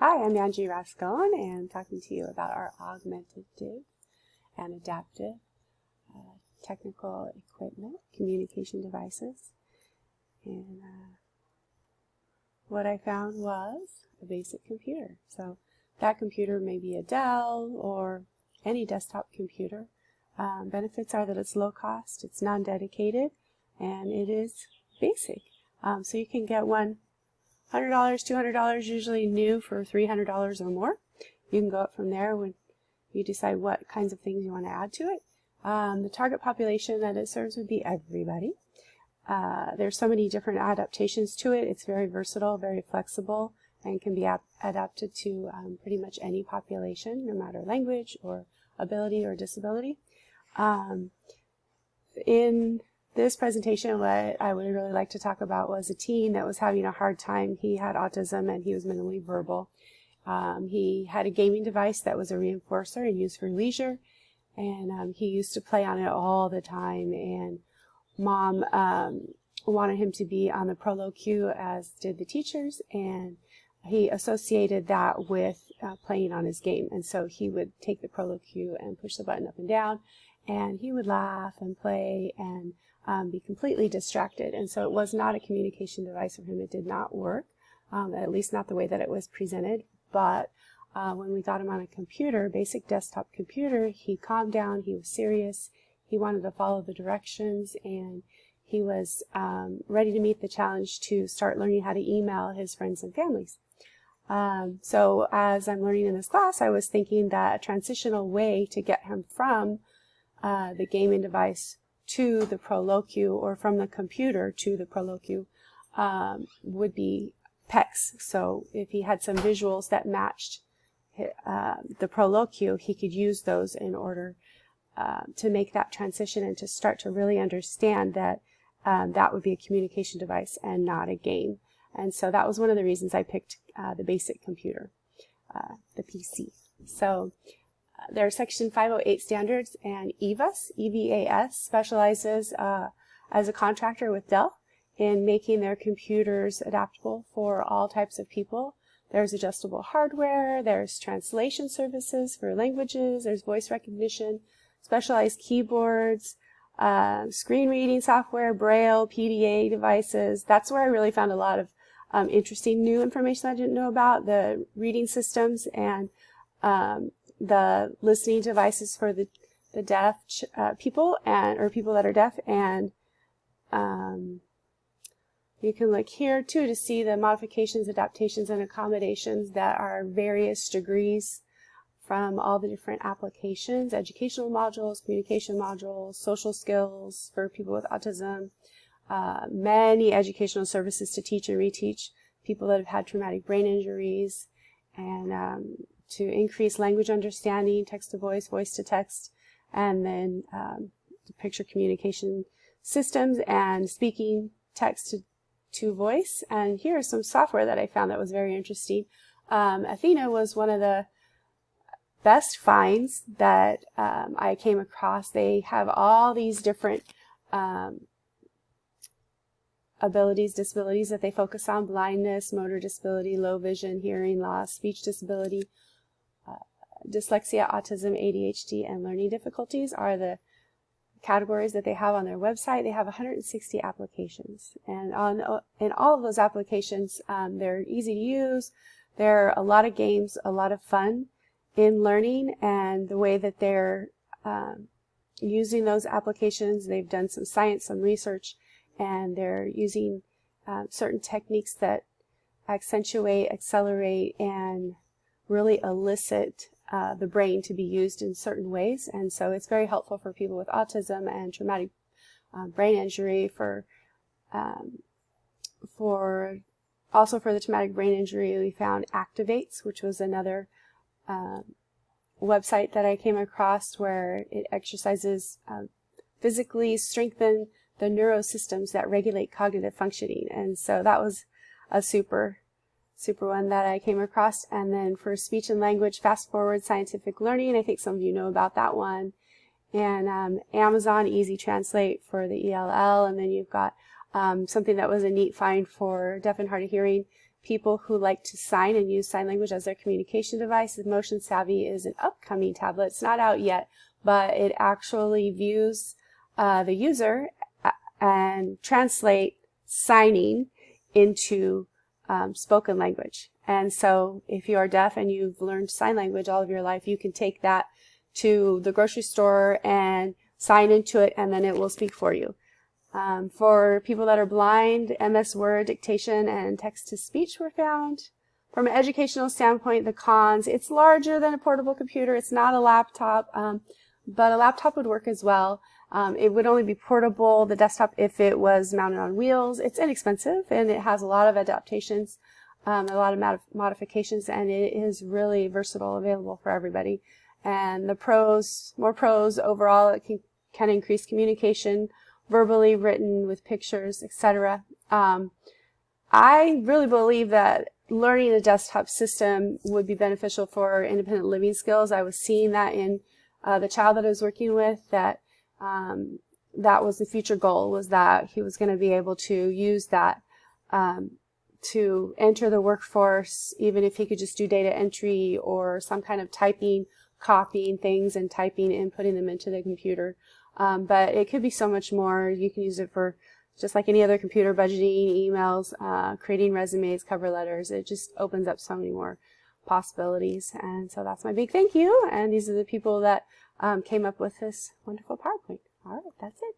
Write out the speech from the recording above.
Hi, I'm Angie Rascone, and talking to you about our augmentative and adaptive technical equipment, communication devices. And what I found was a basic computer. So that computer may be a Dell or any desktop computer. Benefits are that it's low cost, it's non-dedicated, and it is basic. So you can get one $100, $200, usually new for $300 or more. You can go up from there when you decide what kinds of things you want to add to it. The target population that it serves would be everybody. There's so many different adaptations to it. It's very versatile, very flexible, and can be adapted to pretty much any population, no matter language or ability or disability. In this presentation, what I would really like to talk about was a teen that was having a hard time. He had autism and he was minimally verbal. He had a gaming device that was a reinforcer and used for leisure, and he used to play on it all the time, and Mom wanted him to be on the ProLoQ, as did the teachers, and he associated that with playing on his game, and so he would take the ProLoQ and push the button up and down, and he would laugh and play and be completely distracted. And so it was not a communication device for him. It did not work, at least not the way that it was presented. But when we got him on a computer, basic desktop computer, he calmed down, he was serious, he wanted to follow the directions, and he was ready to meet the challenge to start learning how to email his friends and families. So as I'm learning in this class, I was thinking that a transitional way to get him from the gaming device to the ProLoQ, or from the computer to the ProLoQ, would be PECs. So if he had some visuals that matched the ProLoQ, he could use those in order to make that transition and to start to really understand that that would be a communication device and not a game. And so that was one of the reasons I picked the basic computer, the PC. So there are Section 508 standards, and EVAS, EVAS, specializes as a contractor with Dell in making their computers adaptable for all types of people. There's adjustable hardware, there's translation services for languages, there's voice recognition, specialized keyboards, screen reading software, Braille, PDA devices. That's where I really found a lot of interesting new information I didn't know about, the reading systems and the listening devices for the deaf people, or people that are deaf. And you can look here too to see the modifications, adaptations, and accommodations that are various degrees from all the different applications: educational modules, communication modules, social skills for people with autism, many educational services to teach and reteach people that have had traumatic brain injuries, and to increase language understanding, text to voice, voice to text, and then picture communication systems and speaking text to voice. And here's some software that I found that was very interesting. Athena was one of the best finds that I came across. They have all these different abilities, disabilities that they focus on: blindness, motor disability, low vision, hearing loss, speech disability, dyslexia, autism, ADHD, and learning difficulties are the categories that they have on their website. They have 160 applications, and in all of those applications, they're easy to use. There are a lot of games, a lot of fun in learning, and the way that they're using those applications, they've done some science, some research, and they're using certain techniques that accentuate, accelerate, and really elicit the brain to be used in certain ways. And so it's very helpful for people with autism and traumatic brain injury. Also for the traumatic brain injury, we found Activates, which was another website that I came across, where it exercises physically strengthen the neurosystems that regulate cognitive functioning. And so that was a super one that I came across. And then for speech and language, Fast Forward Scientific Learning, I think some of you know about that one. And Amazon Easy Translate for the ELL. And then you've got something that was a neat find for deaf and hard of hearing, people who like to sign and use sign language as their communication device. The Motion Savvy is an upcoming tablet. It's not out yet, but it actually views the user and translate signing into spoken language. And so if you are deaf and you've learned sign language all of your life, you can take that to the grocery store and sign into it, and then it will speak for you. For people that are blind, MS Word, dictation, and text-to-speech were found. From an educational standpoint, the cons, it's larger than a portable computer. It's not a laptop, but a laptop would work as well. It would only be portable, the desktop, if it was mounted on wheels. It's inexpensive, and it has a lot of adaptations, a lot of modifications, and it is really versatile, available for everybody. And the pros, more pros overall, it can increase communication, verbally, written, with pictures, etc. I really believe that learning a desktop system would be beneficial for independent living skills. I was seeing that in the child that I was working with, that that was the future goal, was that he was going to be able to use that to enter the workforce, even if he could just do data entry or some kind of typing, copying things and typing and putting them into the computer. But it could be so much more. You can use it for just like any other computer, budgeting, emails, creating resumes, cover letters. It just opens up so many more possibilities. And so that's my big thank you. And these are the people that came up with this wonderful PowerPoint. All right, that's it.